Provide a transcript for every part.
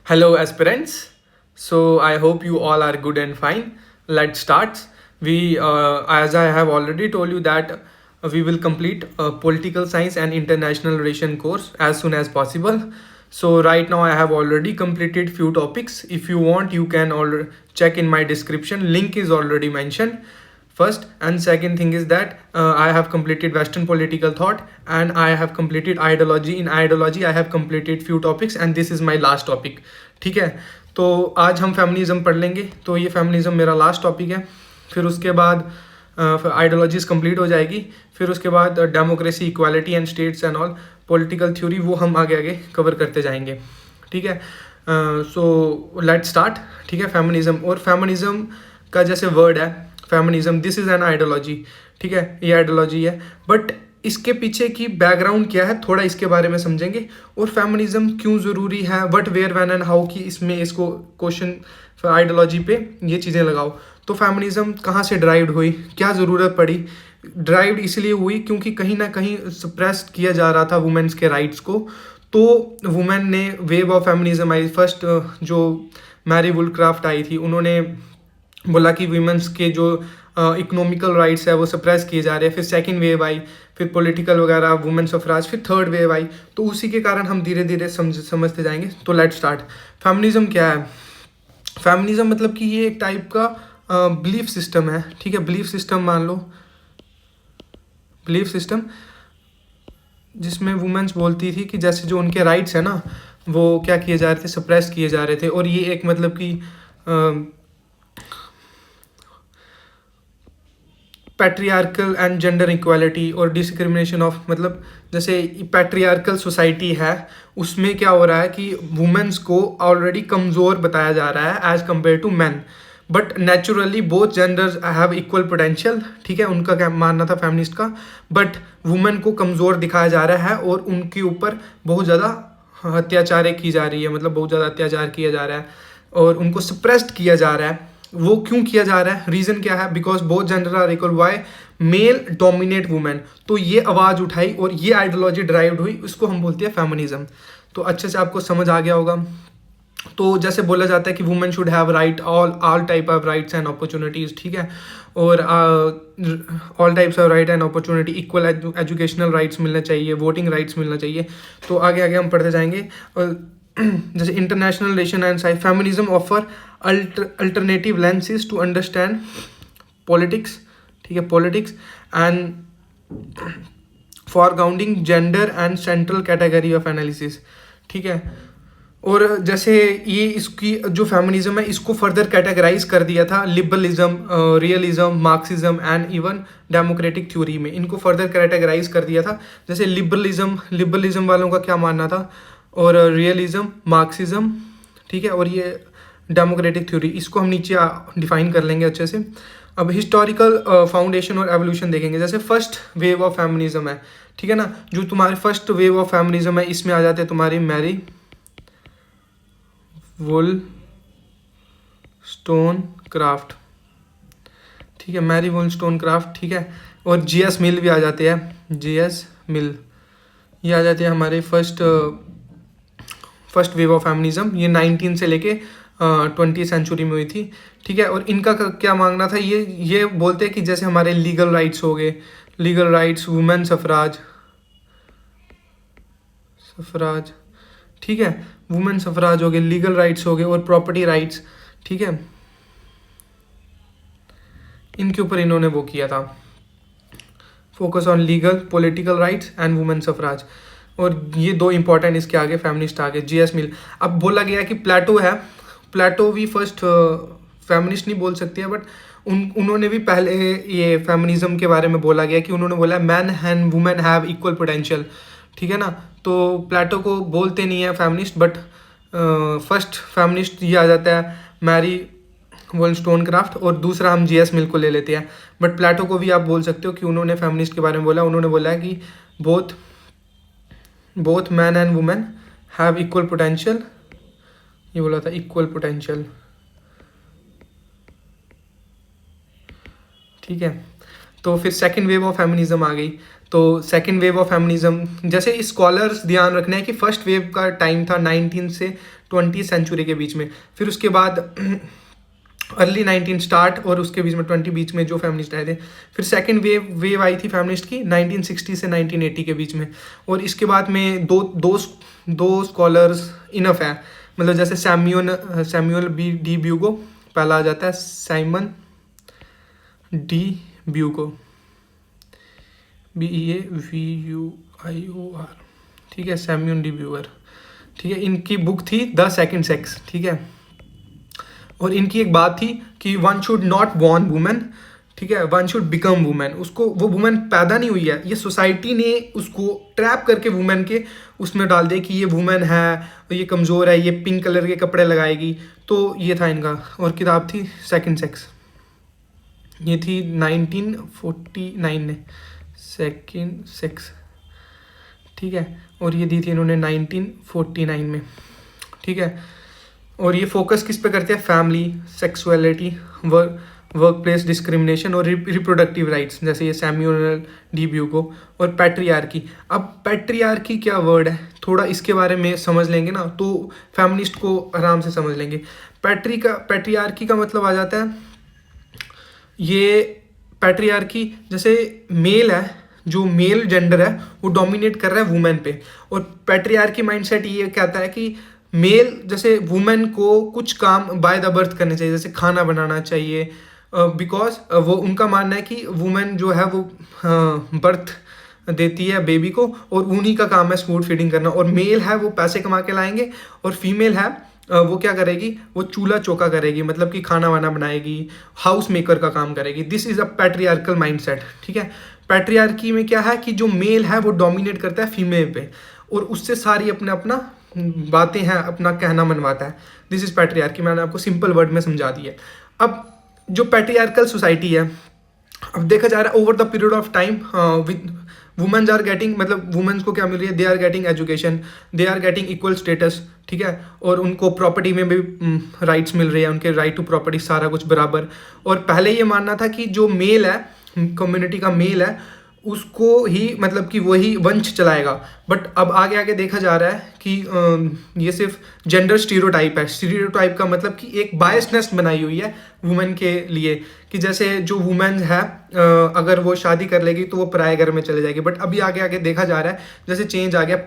Hello, aspirants. So I hope you all are good and fine. Let's start. As I have already told you, that we will complete a political science and international relation course as soon as possible. So right now I have already completed few topics. If you want, you can check in my description. Link is already mentioned. First and second thing is that I have completed Western political thought and I have completed ideology. In ideology I have completed few topics and this is my last topic. ठीक है, तो आज हम feminism पढ़ लेंगे. तो ये feminism मेरा लास्ट टॉपिक है. फिर उसके बाद आइडियोलॉजीज कंप्लीट हो जाएगी. फिर उसके बाद democracy, equality and states and all political theory, वो हम आगे आगे कवर करते जाएंगे. ठीक है, सो लेट स्टार्ट. ठीक है, फेमिनिज्म. और फेमिनिज्म का जैसे वर्ड है feminism, this is an ideology. ठीक है, ये आइडियोलॉजी है, बट इसके पीछे की बैकग्राउंड क्या है थोड़ा इसके बारे में समझेंगे. और फेमिनिज्म क्यों ज़रूरी है, what, where, when and how, की इसमें इसको क्वेश्चन आइडियोलॉजी पे ये चीज़ें लगाओ. तो फेमिनिज्म कहाँ से ड्राइव्ड हुई, क्या ज़रूरत पड़ी. ड्राइव्ड इसलिए हुई क्योंकि कहीं ना कहीं सप्रेस किया जा रहा था वुमेन्स के राइट्स को. तो वुमेन ने wave of feminism I. First जो मैरी वुलक्राफ्ट आई थी, उन्होंने बोला कि वीमेंस के जो इकोनॉमिकल राइट्स है वो सप्रेस किए जा रहे हैं. फिर सेकंड वेव आई, फिर पॉलिटिकल वगैरह, वुमेन सफराज, फिर थर्ड वेव आई. तो उसी के कारण हम धीरे धीरे समझते जाएंगे. तो लेट स्टार्ट. फेमिनिज्म क्या है. फेमिनिज्म मतलब कि ये एक टाइप का बिलीफ सिस्टम है. ठीक है, बिलीफ सिस्टम मान लो, बिलीफ सिस्टम जिसमें वुमेन्स बोलती थी कि जैसे जो उनके राइट्स है ना, वो क्या किए जा रहे थे, सप्रेस किए जा रहे थे. और ये एक मतलब कि पैट्रियार्कल एंड जेंडर इक्वालिटी और डिस्क्रिमिनेशन ऑफ, मतलब जैसे पैट्रियार्कल सोसाइटी है उसमें क्या हो रहा है कि वुमेन्स को ऑलरेडी कमज़ोर बताया जा रहा है as compare to man. But naturally both genders have equal potential. ठीक है, उनका क्या मानना था फेमिनिस्ट का. बट वुमेन को कमज़ोर दिखाया जा रहा है और उनके ऊपर बहुत ज़्यादा अत्याचार की जा रही है, मतलब बहुत ज़्यादा अत्याचार किया जा रहा है और उनको सप्रेस्ड किया जा रहा है. वो क्यों किया जा रहा है, रीज़न क्या है. Because both gender are equal. Why male dominate women. तो ये आवाज़ उठाई और ये आइडियोलॉजी ड्राइव्ड हुई, उसको हम बोलते हैं फेमिनिज्म. तो अच्छे से आपको समझ आ गया होगा. तो जैसे बोला जाता है कि women should have right all type of rights and opportunities. ठीक है, और all types of right and opportunity, equal educational rights मिलना चाहिए, वोटिंग राइट्स मिलना चाहिए. तो आगे आगे हम पढ़ते जाएंगे. और जैसे international relation and science, feminism offer alternative lenses to understand politics. ठीक है, politics and foregrounding gender and central category of analysis. ठीक है, और जैसे ये इसकी जो फेमिनिज्म है इसको फर्दर कैटेगराइज कर दिया था liberalism, realism, Marxism and even democratic theory में. इनको फर्दर कैटेगराइज कर दिया था. जैसे लिबरलिज्म वालों का क्या मानना था, और रियलिज्म, मार्क्सिज्म. ठीक है, और ये डेमोक्रेटिक थ्योरी, इसको हम नीचे डिफाइन कर लेंगे अच्छे से. अब हिस्टोरिकल फाउंडेशन और एवोल्यूशन देखेंगे. जैसे फर्स्ट वेव ऑफ फेमिनिज्म है, ठीक है ना, जो तुम्हारे फर्स्ट वेव ऑफ फेमिनिज्म है इसमें आ जाते हैं तुम्हारी मैरी वुलस्टोनक्राफ्ट. ठीक है, मैरी वुलस्टोनक्राफ्ट. ठीक है, और जीएस मिल भी आ जाते हैं. जीएस मिल ये आ जाते हैं हमारे फर्स्ट वेव ऑफ फेमिनिज्म. ये 19 से लेके 20वीं सेंचुरी में हुई थी. ठीक है, और इनका क्या मांगना था, ये बोलते हैं कि जैसे हमारे लीगल राइट्स हो गए, लीगल राइट्स, वुमेन सफराज. ठीक है, वुमेन सफराज हो गए, लीगल राइट्स हो गए और प्रॉपर्टी राइट्स. ठीक है, इनके ऊपर इन्होंने वो किया था, focus on legal political rights and women suffrage. और ये दो इंपॉर्टेंट इसके आगे फेमिनिस्ट आगे जीएस मिल. अब बोला गया कि प्लेटो है, प्लेटो भी फर्स्ट फेमिनिस्ट नहीं बोल सकती है, बट उन्होंने भी पहले ये फेमिनिज्म के बारे में बोला गया कि उन्होंने बोला man and women have equal potential. ठीक है ना, तो प्लेटो को बोलते नहीं है फेमिनिस्ट, बट फर्स्ट फेमिनिस्ट ये आ जाता है मैरी वुलस्टोनक्राफ्ट, और दूसरा हम जीएस मिल को ले लेते हैं. बट प्लेटो को भी आप बोल सकते हो कि उन्होंने फेमिनिस्ट के बारे में बोला. उन्होंने बोला है कि both man and women have equal potential. ये बोला था इक्वल पोटेंशियल. ठीक है, तो फिर सेकंड वेव ऑफ फेमिनिज्म आ गई। तो सेकंड वेव ऑफ फेमिनिज्म जैसे स्कॉलर्स ध्यान रखना है कि फर्स्ट वेव का टाइम था 19 से 20 सेंचुरी के बीच में, फिर उसके बाद अर्ली 19 स्टार्ट और उसके बीच में 20 बीच में जो फेमिनिस्ट आए थे। फिर सेकंड वेव आई थी फेमिनिस्ट की 1960 से 1980 के बीच में। और इसके बाद में दो स्कॉलर्स इनफ है, मतलब जैसे सैमुअल डी ब्यूगो पहला आ जाता है, साइमन डी ब्यूगो, BEAVUIOR, ठीक है, सैमुअल डी ब्यूगर, ठीक है। इनकी बुक थी द सेकंड सेक्स, ठीक है। और इनकी एक बात थी कि one should not born women, ठीक है, वन शुड बिकम वुमेन। उसको वो वुमेन पैदा नहीं हुई है, ये सोसाइटी ने उसको ट्रैप करके वुमेन के उसमें डाल दिया कि ये वुमेन है, ये कमज़ोर है, ये पिंक कलर के कपड़े लगाएगी। तो ये था इनका। और किताब थी सेकंड सेक्स, ये थी 1949 में, सेकंड सेक्स, ठीक है। और ये दी थी इन्होंने 1949 में, ठीक है। और ये फोकस किस पे करते हैं? Family, sexuality, work place discrimination और रिप्रोडक्टिव राइट्स, जैसे ये सैमुअल डी ब्यूगो। और पैट्रियार्की। अब पैट्रियार्की क्या वर्ड है, थोड़ा इसके बारे में समझ लेंगे ना तो फेमिनिस्ट को आराम से समझ लेंगे। पैट्रियार्की का मतलब आ जाता है, ये पैट्रियार्की जैसे मेल है, जो मेल जेंडर है वो डोमिनेट कर रहा है वुमेन पे। और पैट्रियार्की माइंडसेट ये कहता है कि मेल जैसे वुमेन को कुछ काम बाय द बर्थ करने चाहिए, जैसे खाना बनाना चाहिए, बिकॉज वो उनका मानना है कि वुमेन जो है वो बर्थ देती है बेबी को और उन्हीं का काम है फूड फीडिंग करना। और मेल है वो पैसे कमा के लाएंगे, और फीमेल है वो क्या करेगी, वो चूल्हा चौका करेगी, मतलब कि खाना वाना बनाएगी, हाउस मेकर का काम करेगी। This is a patriarchal mindset, ठीक है। पैट्रियार्की में क्या है कि जो मेल है वो डोमिनेट करता है फीमेल पे और उससे सारी अपना बातें हैं, अपना कहना मनवाता है। दिस इज पैट्रियार्की, मैंने आपको सिंपल वर्ड में समझा दिया। अब जो पैट्रियार्कल सोसाइटी है, अब देखा जा रहा है over the period of time womens are getting, मतलब वुमेन्स को क्या मिल रही है, they are getting education, they are getting equal status, ठीक है। और उनको प्रॉपर्टी में भी राइट्स मिल रही है, उनके राइट टू प्रॉपर्टी सारा कुछ बराबर। और पहले ये मानना था कि जो मेल है, कम्युनिटी का मेल है, उसको ही मतलब कि वही वंश चलाएगा। बट अब आगे आगे देखा जा रहा है कि ये सिर्फ जेंडर स्टीरियोटाइप है। स्टीरियोटाइप का मतलब कि एक बायसनेस बनाई हुई है वुमेन के लिए, कि जैसे जो वुमेन है अगर वो शादी कर लेगी तो वो पराये घर में चले जाएगी। बट अभी आगे आगे देखा जा रहा है, जैसे चेंज आ गया,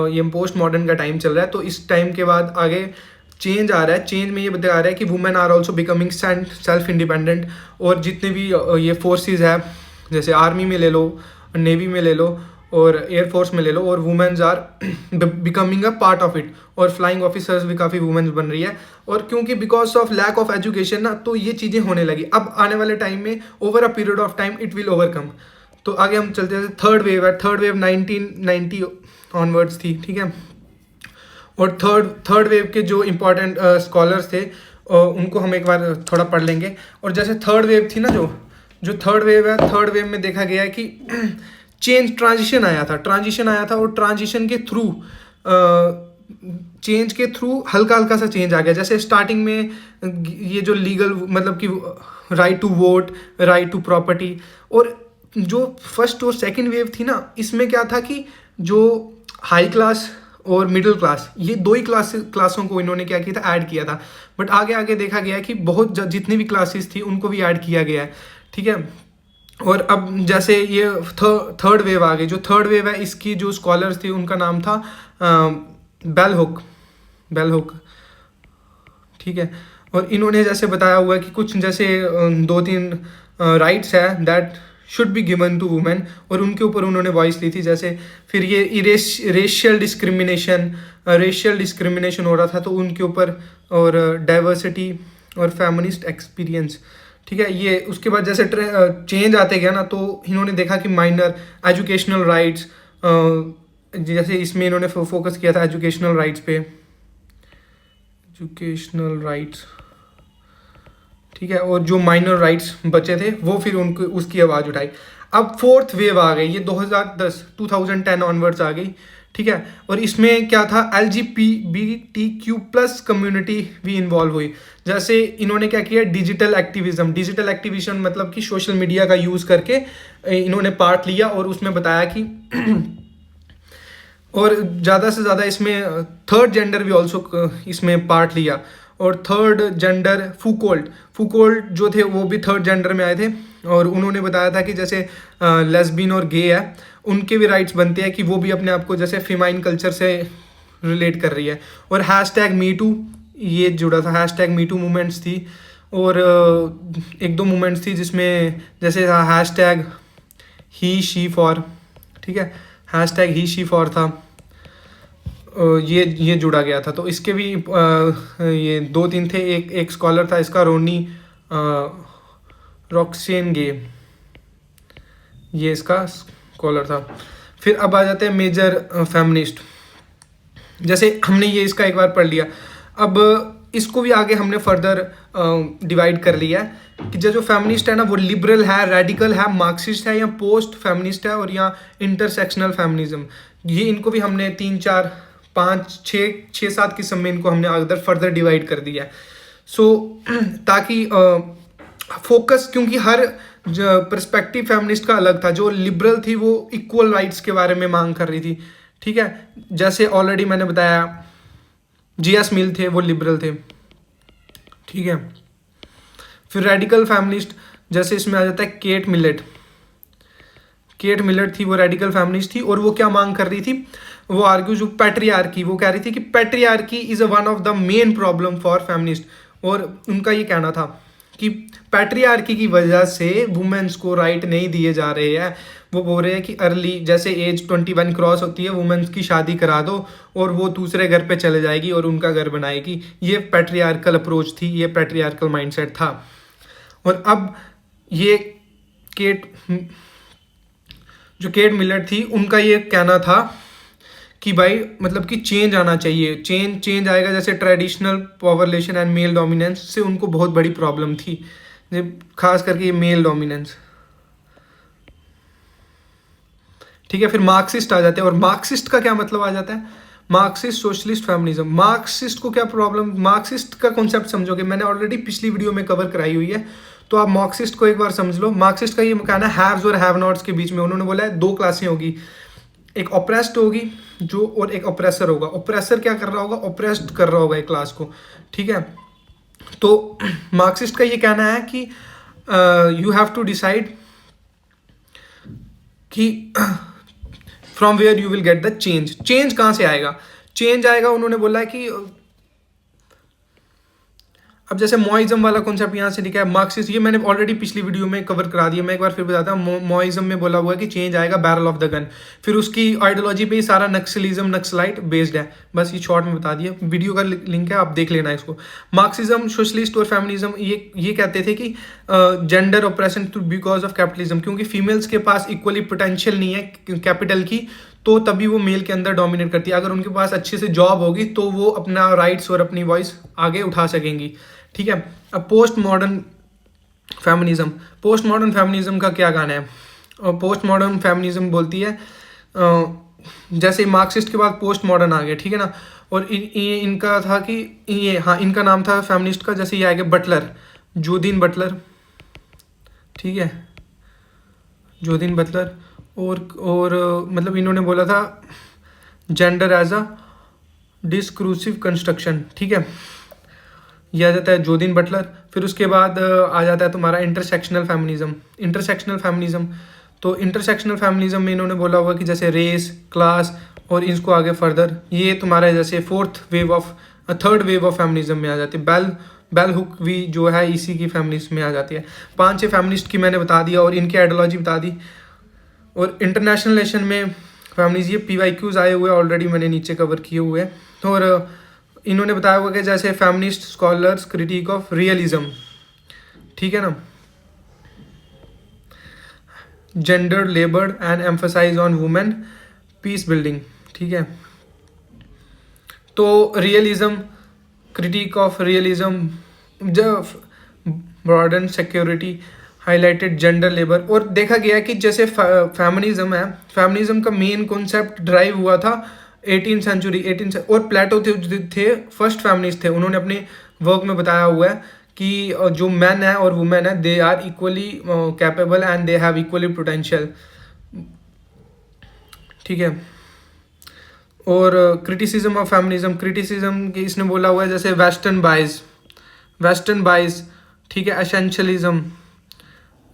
ये पोस्ट मॉडर्न का टाइम चल रहा है, तो इस टाइम के बाद आगे चेंज आ रहा है। चेंज में ये बता रहा है कि women are also becoming self independent. और जितने भी ये फोर्सेस है, जैसे आर्मी में ले लो, नेवी में ले लो और एयरफोर्स में ले लो, और womens are becoming a part of it. और फ्लाइंग ऑफिसर्स भी काफ़ी वुमेन्स बन रही है। और क्योंकि because of lack of education ना, तो ये चीज़ें होने लगी। अब आने वाले टाइम में over a period of time it will overcome. तो आगे हम चलते हैं, थर्ड वेव है। थर्ड वेव 1990 ऑनवर्ड्स थी, ठीक है। और थर्ड वेव के जो इम्पोर्टेंट स्कॉलर्स थे उनको हम एक बार थोड़ा पढ़ लेंगे। और जैसे थर्ड वेव थी ना, जो थर्ड वेव है, थर्ड वेव में देखा गया है कि ट्रांजिशन आया था और ट्रांजिशन के थ्रू चेंज के थ्रू हल्का हल्का सा चेंज आ गया। जैसे स्टार्टिंग में ये जो लीगल मतलब कि right to vote, right to property, और जो फर्स्ट और सेकंड वेव थी ना, इसमें क्या था कि जो हाई क्लास और मिडिल क्लास, ये दो ही क्लासों को इन्होंने क्या किया था, ऐड किया था। बट आगे आगे देखा गया कि बहुत जितनी भी क्लासेस थी उनको भी ऐड किया गया है, ठीक है। और अब जैसे ये थर्ड वेव आ गई। जो थर्ड वेव है, इसकी जो स्कॉलर्स थे उनका नाम था बेल हुक, ठीक है। और इन्होंने जैसे बताया हुआ है कि कुछ जैसे 2-3 राइट्स है that should be given to women, और उनके ऊपर उन्होंने वॉइस ली थी। जैसे फिर ये रेशियल डिस्क्रिमिनेशन हो रहा था तो उनके ऊपर, और डाइवर्सिटी और फेमिनिस्ट एक्सपीरियंस, ठीक है। ये उसके बाद जैसे चेंज आते गया ना, तो इन्होंने देखा कि माइनर एजुकेशनल राइट्स, जैसे इसमें इन्होंने फोकस किया था एजुकेशनल राइट्स पे, एजुकेशनल राइट्स, ठीक है। और जो माइनर राइट्स बचे थे वो फिर उनको उसकी आवाज़ उठाई। अब फोर्थ वेव आ गई, ये 2010 ऑनवर्ड्स आ गई, ठीक है। और इसमें क्या था, LGBTQ प्लस कम्युनिटी भी इन्वॉल्व हुई। जैसे इन्होंने क्या किया, डिजिटल एक्टिविज्म मतलब कि सोशल मीडिया का यूज़ करके इन्होंने पार्ट लिया और उसमें बताया कि और ज़्यादा से ज़्यादा इसमें थर्ड जेंडर भी ऑल्सो इसमें पार्ट लिया। और थर्ड जेंडर फूकोल्ट जो थे वो भी थर्ड जेंडर में आए थे, और उन्होंने बताया था कि जैसे लेस्बियन और गे है उनके भी राइट्स बनते हैं कि वो भी अपने आप को जैसे फेमाइन कल्चर से रिलेट कर रही है। और #MeToo ये जुड़ा था, #MeToo मूवमेंट्स थी। और एक दो मूवमेंट्स थी जिसमें जैसे #HeSheFor, ठीक है, #HeSheFor था, ये जुड़ा गया था। तो इसके भी ये 2-3 थे। एक स्कॉलर था इसका, रोनी रॉक्सेनगे, ये इसका स्कॉलर था। फिर अब आ जाते हैं मेजर फेमिनिस्ट। जैसे हमने ये इसका एक बार पढ़ लिया, अब इसको भी आगे हमने फर्दर डिवाइड कर लिया है कि जो फेमिनिस्ट है ना वो लिबरल है, रेडिकल है, मार्क्सिस्ट है, या पोस्ट फेमिनिस्ट है, और या इंटरसेक्शनल फेमिनिज्म। ये इनको भी हमने 3, 4, 5, 6, 7 किस्म में इनको हमने अगर फर्दर डिवाइड कर दिया है। सो ताकि फोकस, क्योंकि हर पर्सपेक्टिव फेमिनिस्ट का अलग था। जो लिबरल थी वो इक्वल राइट्स के बारे में मांग कर रही थी, ठीक है। जैसे ऑलरेडी मैंने बताया G.S. मिल थे, वो लिबरल थे, ठीक है। फिर रेडिकल फेमिनिस्ट, जैसे इसमें आ जाता है केट मिलेट थी, वो रेडिकल फेमिनिस्ट थी। और वो क्या मांग कर रही थी, वो आर्ग्यू जो पैट्रियार्की, वो कह रही थी कि patriarchy is one of the main problem for feminist. और उनका ये कहना था कि पैट्रियार्की की वजह से वुमेन्स को राइट नहीं दिए जा रहे हैं। वो बोल रहे हैं कि अर्ली जैसे एज 21 क्रॉस होती है, वुमेन्स की शादी करा दो और वो दूसरे घर पे चले जाएगी और उनका घर बनाएगी। ये पैट्रियार्कल अप्रोच थी, ये पैट्रियार्कल माइंडसेट था। और अब ये केट मिलेट थी, उनका ये कहना था कि भाई मतलब कि चेंज आना चाहिए, चेंज आएगा। जैसे traditional power relation and male dominance से उनको बहुत बड़ी प्रॉब्लम थी, खास करके ये मेल डोमिनेंस, ठीक है। फिर मार्क्सिस्ट आ जाते हैं, और मार्क्सिस्ट का क्या मतलब आ जाता है, मार्क्सिस्ट सोशलिस्ट फेमिनिज्म। मार्क्सिस्ट को क्या प्रॉब्लम, मार्क्सिस्ट का कॉन्सेप्ट समझोगे, मैंने ऑलरेडी पिछली वीडियो में कवर कराई हुई है, तो आप मार्क्सिस्ट को एक बार समझ लो। मार्क्सिस्ट का ये कहना है हैव्स और हैव नॉट्स के बीच में उन्होंने बोला है 2 क्लासें होगी, एक ऑप्रेस्ड होगी जो, और एक ऑप्रेसर होगा। ऑप्रेसर क्या कर रहा होगा, ऑप्रेस्ड कर रहा होगा एक क्लास को, ठीक है। तो मार्क्सिस्ट का ये कहना है कि यू हैव टू डिसाइड कि from where you will get the change कहाँ से आएगा। चेंज आएगा, उन्होंने बोला है कि अब जैसे मॉइज्म वाला कॉन्सेप्ट यहाँ से लिखा है मार्क्सिस्ट, ये मैंने ऑलरेडी पिछली वीडियो में कवर करा दिया, मैं एक बार फिर बताता हूँ। मॉइज्म में बोला हुआ है कि चेंज आएगा बैरल ऑफ द गन। फिर उसकी आइडियोलॉजी पे ही सारा नक्सलाइट बेस्ड है। बस ये शॉर्ट में बता दिया, वीडियो का लिंक है, आप देख लेना इसको। मार्क्सिज्म, सोशलिस्ट और फेमिनिज्म ये कहते थे कि gender operation because of capitalism, क्योंकि फीमेल्स के पास इक्वली पोटेंशियल नहीं है कैपिटल की, तो तभी वो मेल के अंदर डोमिनेट करती है। अगर उनके पास अच्छे से जॉब होगी तो वो अपना राइट्स और अपनी वॉइस आगे उठा सकेंगी, ठीक है। अब पोस्ट मॉडर्न फेमिनिज्म का क्या कहना है। पोस्ट मॉडर्न फेमिनिज्म बोलती है जैसे मार्क्सिस्ट के बाद पोस्ट मॉडर्न आ गया, ठीक है ना। और इनका था कि इनका नाम था फेमिनिस्ट का, जैसे ये आ गया बटलर, जूडिथ बटलर, ठीक है, जूडिथ बटलर। और मतलब इन्होंने बोला था जेंडर एज अ डिस्क्रूसिव कंस्ट्रक्शन, ठीक है, यह आ जाता है जूडिथ बटलर। फिर उसके बाद आ जाता है तुम्हारा इंटरसेक्शनल फेमिनिज्म। तो इंटरसेक्शनल फेमिनिज्म में इन्होंने बोला हुआ कि जैसे रेस, क्लास, और इसको आगे फर्दर ये तुम्हारा जैसे थर्ड वेव ऑफ फेमिनिज्म में आ जाती है। बेल हुक भी जो है इसी की फेमिनिस्ट में आ जाती है। 5-6 फेमिनिस्ट की मैंने बता दिया और इनकी आइडियोलॉजी बता दी। और इंटरनेशनल रिलेशन में फेमिनिज्म, ये PYQs आए हुए ऑलरेडी मैंने नीचे कवर किए हुए हैं। और इन्होंने बताया हुआ कि जैसे feminist scholars critique of realism, ठीक है ना, gender laboured and emphasise on women peace building, ठीक है। तो realism, critique of realism, broaden security, highlighted gender labour. और देखा गया कि जैसे फेमिनिज्म है, फेमिनिज्म का मेन कॉन्सेप्ट ड्राइव हुआ था 18 और प्लेटो थे फर्स्ट फेमिनिस्ट थे। उन्होंने अपने वर्क में बताया हुआ है कि जो मैन है और वुमेन है they are equally capable and they have equally potential, ठीक है। और क्रिटिसिज्म ऑफ फेमिनिज्म, क्रिटिसिज्म की इसने बोला हुआ है जैसे वेस्टर्न बाइज, ठीक है, एसेंशियलिज्म,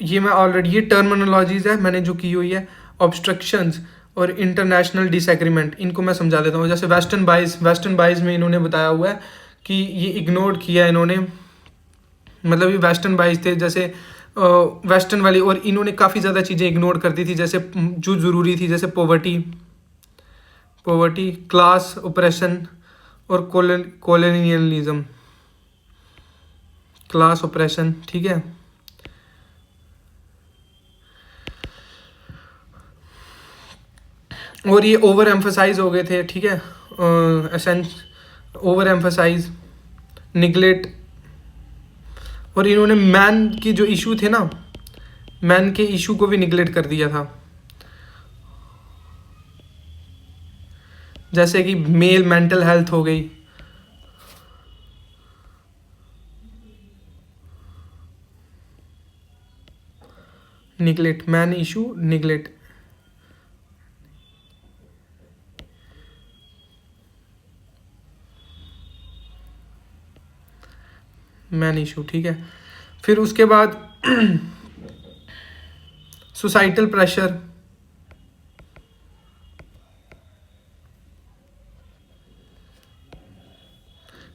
ये मैं ऑलरेडी ये टर्मिनोलॉजीज है मैंने जो की हुई है। ऑब्स्ट्रक्शंस और इंटरनेशनल डिसएग्रीमेंट, इनको मैं समझा देता हूँ। जैसे वेस्टर्न बाइज में इन्होंने बताया हुआ है कि ये इग्नोर किया इन्होंने, मतलब ये वेस्टर्न बाइज थे जैसे वेस्टर्न वाली, और इन्होंने काफ़ी ज़्यादा चीज़ें इग्नोर कर दी थी जैसे जो ज़रूरी थी, जैसे पॉवर्टी, क्लास ऑपरेशन और कॉलोनियलिज्म, क्लास ऑपरेशन, ठीक है। और ये ओवर एम्फसाइज हो गए थे, ठीक है, ओवर एम्फसाइज, निगलेक्ट, और इन्होंने मैन की जो इशू थे ना, मैन के इशू को भी निगलेक्ट कर दिया था, जैसे कि मेल मेंटल हेल्थ हो गई, neglect, man issue neglect, man issue, ठीक है। फिर उसके बाद societal pressure,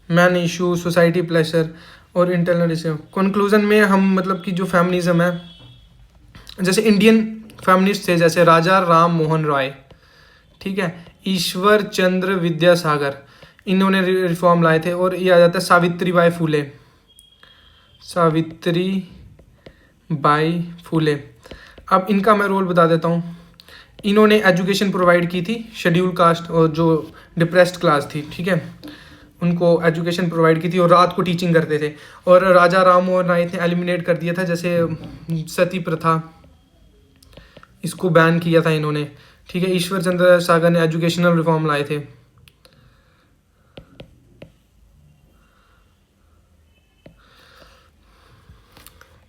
man issue, society pressure और इंटरनल इशू। कंक्लूजन में हम मतलब कि जो फेमिनिज्म है, जैसे इंडियन फेमिनिस्ट थे जैसे राजा राम मोहन रॉय, ठीक है, ईश्वर चंद्र विद्यासागर, इन्होंने रिफॉर्म लाए थे। और ये आ जाता है सावित्री बाई फुले। अब इनका मैं रोल बता देता हूँ। इन्होंने एजुकेशन प्रोवाइड की थी शेड्यूल कास्ट और जो डिप्रेस्ड क्लास थी, ठीक है, उनको एजुकेशन प्रोवाइड की थी और रात को टीचिंग करते थे। और राजा राम मोहन राय ने एलिमिनेट कर दिया था जैसे सती प्रथा, इसको बैन किया था इन्होंने, ठीक है। ईश्वर चंद्र सागर ने एजुकेशनल रिफॉर्म लाए थे।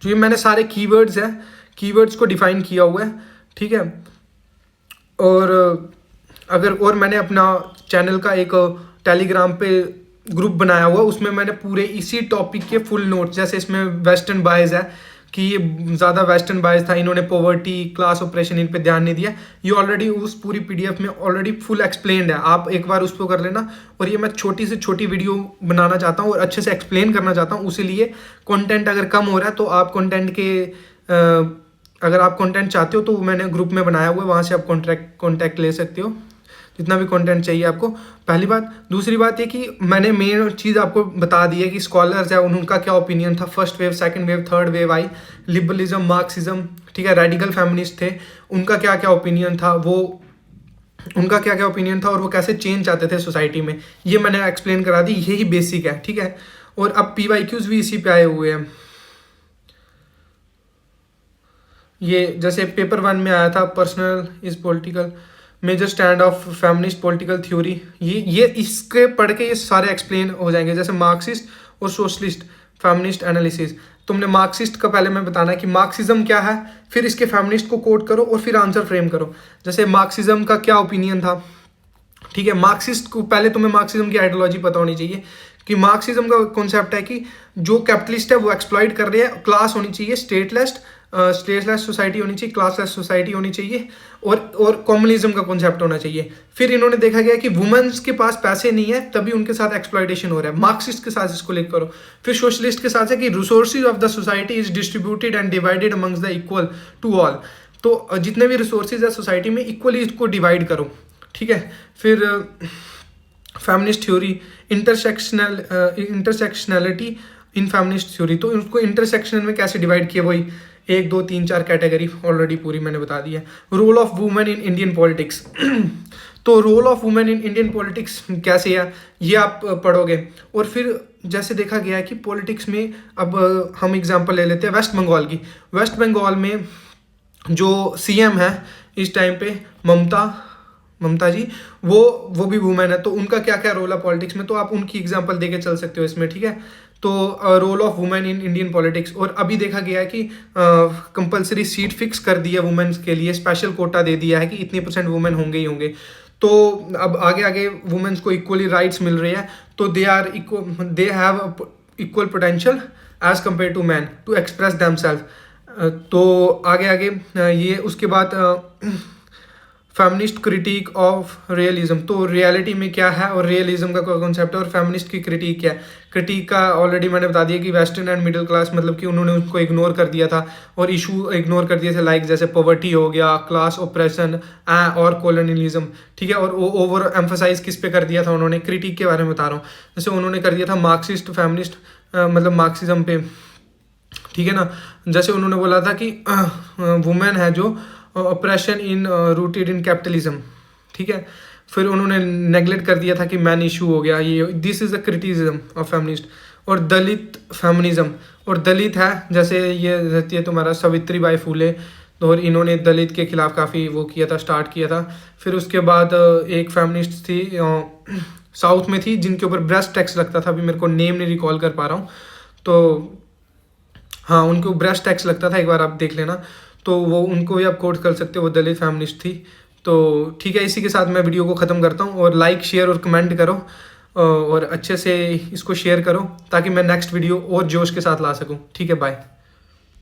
जो ये मैंने सारे कीवर्ड्स हैं, कीवर्ड्स को डिफाइन किया हुआ है, ठीक है। और अगर और मैंने अपना चैनल का एक टेलीग्राम पे ग्रुप बनाया हुआ, उसमें मैंने पूरे इसी टॉपिक के फुल नोट्स, जैसे इसमें वेस्टर्न बायस है कि ये ज़्यादा वेस्टर्न बायस था, इन्होंने पॉवर्टी, क्लास ऑपरेशन, इन पे ध्यान नहीं दिया। ये ऑलरेडी उस पूरी पीडीएफ में ऑलरेडी फुल एक्सप्लेन्ड है, आप एक बार उसको कर लेना। और ये मैं छोटी से छोटी वीडियो बनाना चाहता हूँ और अच्छे से एक्सप्लेन करना चाहता हूँ, उसीलिए कंटेंट अगर कम हो रहा है तो आप कंटेंट के अगर आप कंटेंट चाहते हो तो मैंने ग्रुप में बनाया हुआ है, वहाँ से आप कॉन्टैक्ट ले सकते हो जितना भी कंटेंट चाहिए आपको। पहली बात। दूसरी बात ये कि मैंने मेन चीज़ आपको बता दी है कि स्कॉलर्स है उनका क्या ओपिनियन था, first wave, second wave, third wave आई, लिबरलिज्म, मार्क्सिज्म, ठीक है, रेडिकल फेमिनिस्ट थे, उनका क्या क्या ओपिनियन था, और वो कैसे चेंज चाहते थे सोसाइटी में, ये मैंने एक्सप्लेन करा दी। यही बेसिक है, ठीक है। और अब PYQs भी इसी पे आए हुए हैं। ये जैसे पेपर 1 में आया था, personal is political, major stand of feminist political theory, ये इसके पढ़ के ये सारे एक्सप्लेन हो जाएंगे। जैसे मार्क्सिस्ट और सोशलिस्ट फेमिनिस्ट एनालिसिस, तुमने मार्क्सिस्ट का पहले मैं बताना है कि मार्क्सिज्म क्या है, फिर इसके फेमिनिस्ट को कोट करो और फिर आंसर फ्रेम करो। जैसे मार्क्सिज्म का क्या ओपिनियन था, ठीक है। मार्क्सिस्ट को पहले तुम्हें मार्क्सिज्म की आइडियोलॉजी पता होनी चाहिए कि मार्क्सिज्म का कॉन्सेप्ट है कि जो कैपिटलिस्ट है वो एक्सप्लॉइट कर रहे हैं, क्लास होनी चाहिए स्टेटलेस सोसाइटी होनी चाहिए, क्लासलेस सोसाइटी होनी चाहिए, और कम्युनिज्म का कॉन्सेप्ट होना चाहिए। फिर इन्होंने देखा गया कि वुमेन्स के पास पैसे नहीं है तभी उनके साथ एक्सप्लॉइटेशन हो रहा है, मार्क्सिस्ट के साथ इसको लिंक करो। फिर सोशलिस्ट के साथ है कि resources of the society is distributed and divided amongst the equal to all, तो जितने भी रिसोर्सेज है सोसाइटी में इक्वली इसको डिवाइड करो, ठीक है। फिर फेमिनिस्ट थ्योरी, इंटरसेक्शनैलिटी इन फेमिनिस्ट थ्योरी, तो उसको इंटरसेक्शन में कैसे डिवाइड किया, वही 1 2 3 4 कैटेगरी ऑलरेडी पूरी मैंने बता दी है। Role of women in Indian politics तो role of women in Indian politics कैसे है ये आप पढ़ोगे। और फिर जैसे देखा गया है कि पॉलिटिक्स में, अब हम एग्जांपल ले लेते हैं वेस्ट बंगाल की। वेस्ट बंगाल में जो CM है इस टाइम पे ममता जी, वो भी वुमेन है, तो उनका क्या क्या रोल है पॉलिटिक्स में, तो आप उनकी एग्जांपल देके चल सकते हो इसमें, ठीक है। तो role of women in Indian politics, और अभी देखा गया है कि कंपलसरी सीट फिक्स कर दी है वुमेन्स के लिए, स्पेशल कोटा दे दिया है कि इतनी % वुमेन होंगे ही होंगे। तो अब आगे आगे वुमेन्स को इक्वली राइट्स मिल रही है, तो they have equal potential as compare to man to express themselves. तो आगे आगे ये उसके बाद फेमिनिस्ट क्रिटिक ऑफ रियलिज्म, तो रियलिटी में क्या है और रियलिज्म का कॉन्सेप्ट है, और फेमिनिस्ट की क्रिटिक क्या है। क्रिटिक का ऑलरेडी मैंने बता दिया कि वेस्टर्न एंड मिडिल क्लास, मतलब कि उन्होंने उसको इग्नोर कर दिया था और इशू इग्नोर कर दिए थे, लाइक जैसे पॉवर्टी हो गया, क्लास ऑपरेशन और कॉलोनियलिज्म, ठीक है। और ओवर एम्फोसाइज किस पे कर दिया था उन्होंने, क्रिटिक के बारे में बता रहा हूँ, जैसे उन्होंने कर दिया था मार्क्सिस्ट फेमिनिस्ट, मतलब मार्क्सिज्म पे, ठीक है ना। जैसे उन्होंने बोला था कि वुमेन है जो operation in rooted in capitalism, ठीक है। फिर उन्होंने नेगलेक्ट कर दिया था कि मैन इशू हो गया, ये this is the criticism of feminist. और दलित फेमिनिज्म, और दलित है जैसे ये रहती है तुम्हारा सावित्री बाई फुले, तो और इन्होंने दलित के खिलाफ काफ़ी वो किया था, स्टार्ट किया था। फिर उसके बाद एक फेमिनिस्ट थी साउथ में थी, जिनके ऊपर ब्रेस्ट टैक्स लगता था, अभी मेरे को नेम नहीं रिकॉल कर पा रहा हूँ, तो हाँ उनको ब्रेस्ट टैक्स लगता था, एक बार आप देख लेना, तो वो उनको भी आप कोट कर सकते हो, वो दलित फेमिनिस्ट थी। तो ठीक है, इसी के साथ मैं वीडियो को ख़त्म करता हूँ, और लाइक शेयर और कमेंट करो, और अच्छे से इसको शेयर करो ताकि मैं नेक्स्ट वीडियो और जोश के साथ ला सकूँ। ठीक है, बाय।